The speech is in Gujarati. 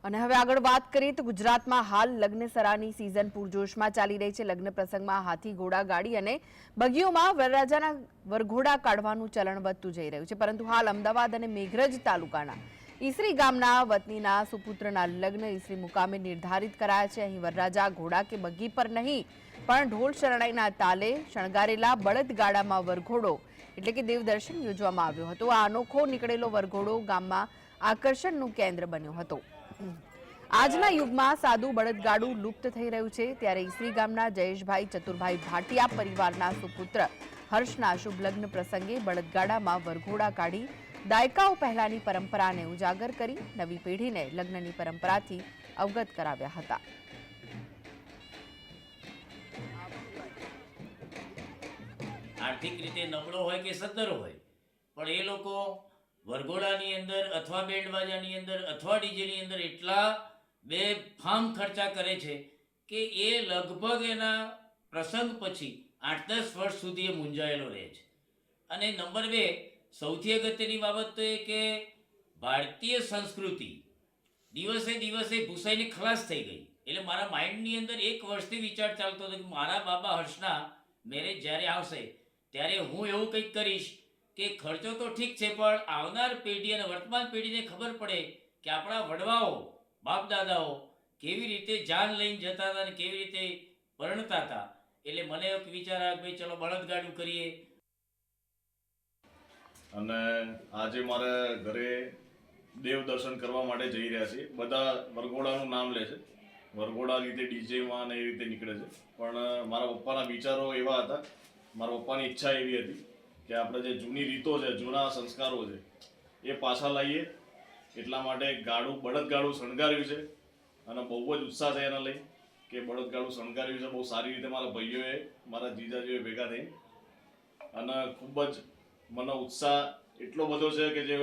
અને હવે આગળ વાત કરીએ તો ગુજરાતમાં હાલ લગ્નસરાની સિઝન પૂરજોશમાં ચાલી રહી છે। લગ્ન પ્રસંગમાં હાથી, ઘોડા, ગાડી અને બગીઓમાં વરરાજાના વરઘોડા કાઢવાનું ચલણ વધતું જઈ રહ્યું છે। પરંતુ હાલ અમદાવાદ અને મેઘરજ તાલુકાના ઈસરી ગામના વતનીના સુપુત્રના લગ્ન ઈસરી મુકામે નિર્ધારિત કરાયા છે। અહીં વરરાજા ઘોડા કે બગી પર નહીં પણ ઢોલ શરણાઈના તાલે શણગારેલા બળદગાડામાં વરઘોડો એટલે કે દેવદર્શન યોજવામાં આવ્યો હતો। આ અનોખો નીકળેલો વરઘોડો ગામમાં આકર્ષણનું કેન્દ્ર બન્યો હતો। આજના યુગમાં સાદું બળદગાડું લુપ્ત થઈ રહ્યું છે, ત્યારે ઈસરી ગામના જયેશભાઈ ચતુરભાઈ ભાટિયા પરિવારના સુપુત્ર હર્ષના શુભ લગ્ન પ્રસંગે બળદગાડામાં વરઘોડા કાઢી દાયકાઓ પહેલાની પરંપરાને ઉજાગર કરી નવી પેઢીને લગ્નની પરંપરાથી અવગત કરાવ્યા હતા। આર્થિક રીતે નબળો હોય કે સદ્ધર હોય પણ એ લોકો વરઘોડાની અંદર અથવા બેન્ડ બાજાની અંદર અથવા ડીજેની અંદર એટલા બેફામ ખર્ચા કરે છે કે એ લગભગ એના પ્રસંગ પછી 8-10 વર્ષ સુધી એ મૂંઝાયેલો રહે છે। અને નંબર 2 સૌથી અગત્યની બાબત તો એ કે ભારતીય સંસ્કૃતિ દિવસે દિવસે ભૂસાઈને ખલાસ થઈ ગઈ। એટલે મારા માઇન્ડની અંદર એક વર્ષથી વિચાર ચાલતો હતો કે મારા બાબા હર્ષના મેરેજ જ્યારે આવશે ત્યારે હું એવું કંઈક કરીશ કે ખર્ચો તો ઠીક છે પણ આવનાર પેઢી અને વર્તમાન પેઢીને ખબર પડે કે આપણા વડવાઓ બાપ દાદાઓ કેવી રીતે જાન લઈને જતા હતા અને કેવી રીતે પરણતા હતા। એટલે મને એક વિચાર આવ્યો ભાઈ ચલો બળદગાડું કરીએ। અને આજે મારે ઘરે દેવ દર્શન કરવા માટે જઈ રહ્યા છીએ। બધા વરઘોડાનું નામ લે છે, વરઘોડા રીતે ડીજેમાં ને એ રીતે નીકળે છે, પણ મારા પપ્પાના વિચારો એવા હતા, મારા પપ્પાની ઈચ્છા એવી હતી કે આપણે જે જૂની રીતો છે, જૂના સંસ્કારો છે એ પાછા લાવીએ। એટલા માટે બળદગાડું શણગાર્યું છે અને બહુ જ ઉત્સાહ છે એને લઈ કે બળદગાડું શણગાર્યું છે બહુ સારી રીતે મારા ભાઈઓએ, મારા જીજાજીઓએ ભેગા થઈ અને ખૂબ જ મને ઉત્સાહ એટલો બધો છે કે જે